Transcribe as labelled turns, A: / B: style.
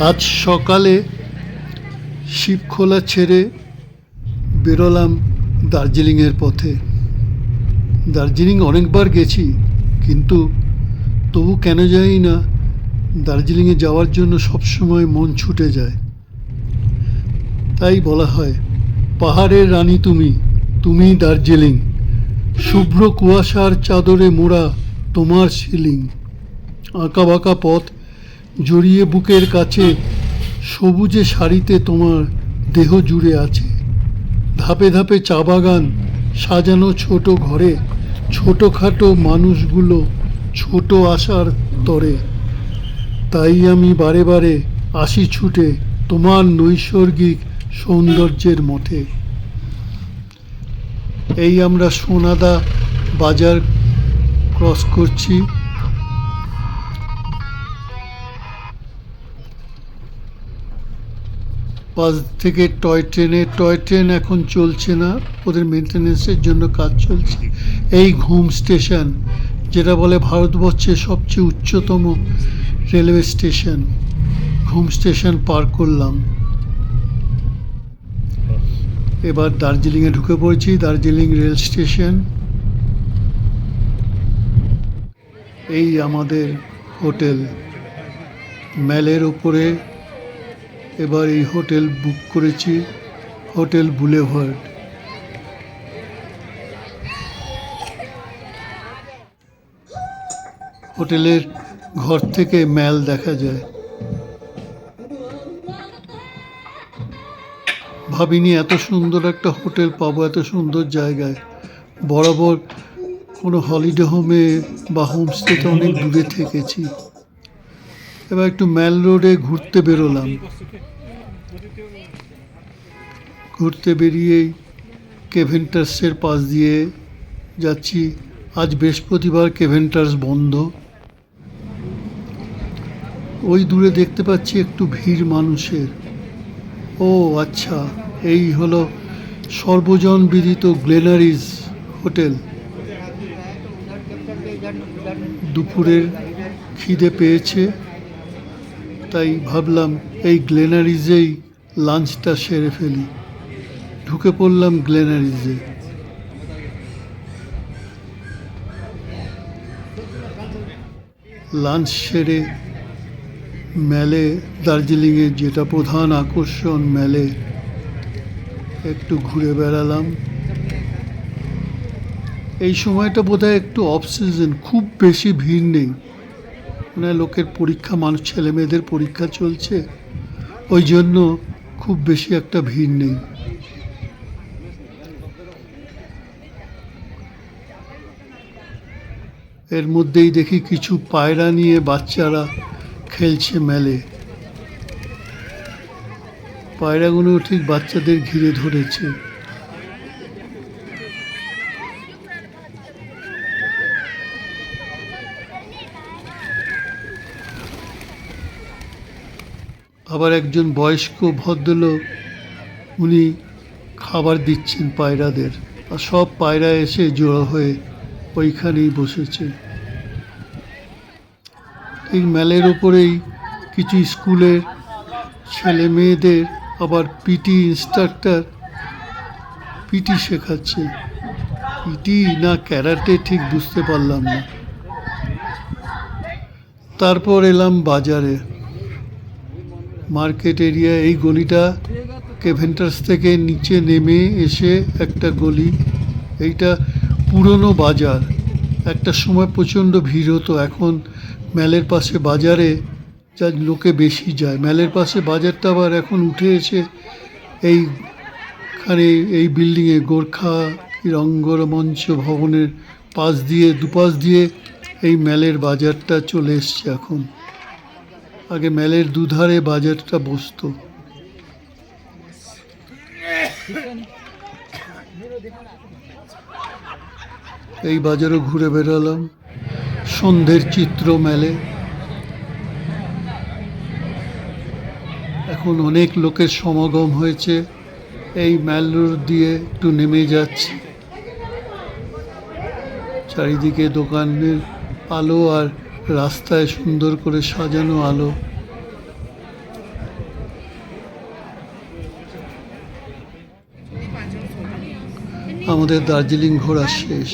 A: আজ সকালে শিবখোলা ছেড়ে বেরোলাম দার্জিলিংয়ের পথে। দার্জিলিং অনেকবার গেছি, কিন্তু তবু কেন জানি না দার্জিলিংয়ে যাওয়ার জন্য সবসময় মন ছুটে যায়। তাই বলা হয়, পাহাড়ের রানী তুমি, তুমি দার্জিলিং, শুভ্র কুয়াশার চাদরে মোড়া তোমার সিলিং। আঁকা বাঁকা পথ জড়িয়ে বুকের কাছে, সবুজে শাড়িতে তোমার দেহ জুড়ে আছে। ধাপে ধাপে চা বাগান, সাজানো ছোট ঘরে, ছোটোখাটো মানুষগুলো ছোট আশার তরে। তাই আমি বারে বারে আসি ছুটে তোমার নৈসর্গিক সৌন্দর্যের মঠে। এই আমরা সোনাদা বাজার ক্রস করছি। পাশ থেকে টয় ট্রেন এখন চলছে না, ওদের মেনটেন্যান্সের জন্য কাজ চলছে। এই ঘুম স্টেশন, যেটা বলে ভারতবর্ষের সবচেয়ে উচ্চতম রেলওয়ে স্টেশন, ঘুম স্টেশন পার করলাম। এবার দার্জিলিংয়ে ঢুকে পড়েছি, দার্জিলিং রেল স্টেশন। এই আমাদের হোটেল, ম্যালের উপরে। এবার এই হোটেল বুক করেছি, হোটেল বুলেভার্ড। হোটেলের ঘর থেকে ম্যাল দেখা যায়। ভাবিনি এত সুন্দর একটা হোটেল পাবো, এত সুন্দর জায়গায়। বরাবর কোনো হলিডে হোমে বা হোমস্টেতে অনেক দূরে থেকেছি। এবার একটু ম্যাল রোডে ঘুরতে বেরোলাম। ঘুরতে বেরিয়েই কেভেন্টার্সের পাশ দিয়ে যাচ্ছি। আজ বৃহস্পতিবার, কেভেন্টার্স বন্ধ। ওই দূরে দেখতে পাচ্ছি একটু ভিড় মানুষের। ও আচ্ছা, এই হলো সর্বজন বিদিত গ্লেনারিজ হোটেল। দুপুরের খিদে পেয়েছে, তাই ভাবলাম এই গ্লেনারিজেই লাঞ্চটা সেরে ফেলি। ঢুকে পড়লাম গ্লেনারিজে। লাঞ্চ সেরে ম্যালে, দার্জিলিংয়ে যেটা প্রধান আকর্ষণ ম্যালে, একটু ঘুরে বেড়ালাম। এই সময়টা বোধহয় একটু অফ সিজন, খুব বেশি ভিড় নেই। মানে লোকের পরীক্ষা, মানুষ ছেলে মেয়েদের পরীক্ষা চলছে, ওই জন্য খুব বেশি একটা ভিড় নেই। এর মধ্যেই দেখি কিছু পায়রা নিয়ে বাচ্চারা খেলছে মেলে। পায়রাগুলো ঠিক বাচ্চাদের ঘিরে ধরেছে। আবার একজন বয়স্ক ভদ্রলোক, উনি খাবার দিচ্ছেন পায়রাদের, আর সব পায়রা এসে জড়ো হয়ে ওইখানেই বসেছে। এই ম্যালের ওপরেই কিছু স্কুলের ছেলে মেয়েদের আবার পিটি ইনস্ট্রাক্টর পিটি শেখাচ্ছে। পিটি না ক্যারাটে ঠিক বুঝতে পারলাম না। তারপর এলাম বাজারে, মার্কেট এরিয়া। এই গলিটা কেভেন্টার্স থেকে নিচে নেমে এসে একটা গলি। এইটা পুরনো বাজার, একটা সময় প্রচণ্ড ভিড় হতো। এখন ম্যালের পাশে বাজারে যা লোকে বেশি যায়। ম্যালের পাশে বাজারটা আবার এখন উঠে এসে এইখানে এই বিল্ডিংয়ে গোর্খা রঙ্গমঞ্চ ভবনের পাশ দিয়ে, দুপাশ দিয়ে এই ম্যালের বাজারটা চলে এসছে এখন। আগে ম্যালের দুধারে বাজারটা বসতো। এই বাজারও ঘুরে বেড়ালাম। সন্ধ্যের চিত্র মেলে। এখন অনেক লোকের সমাগম হয়েছে। এই ম্যাল রোড দিয়ে একটু নেমে যাচ্ছি। চারিদিকে দোকানের আলো আর রাস্তায় সুন্দর করে সাজানো আলো। আমাদের দার্জিলিং ঘোরা শেষ।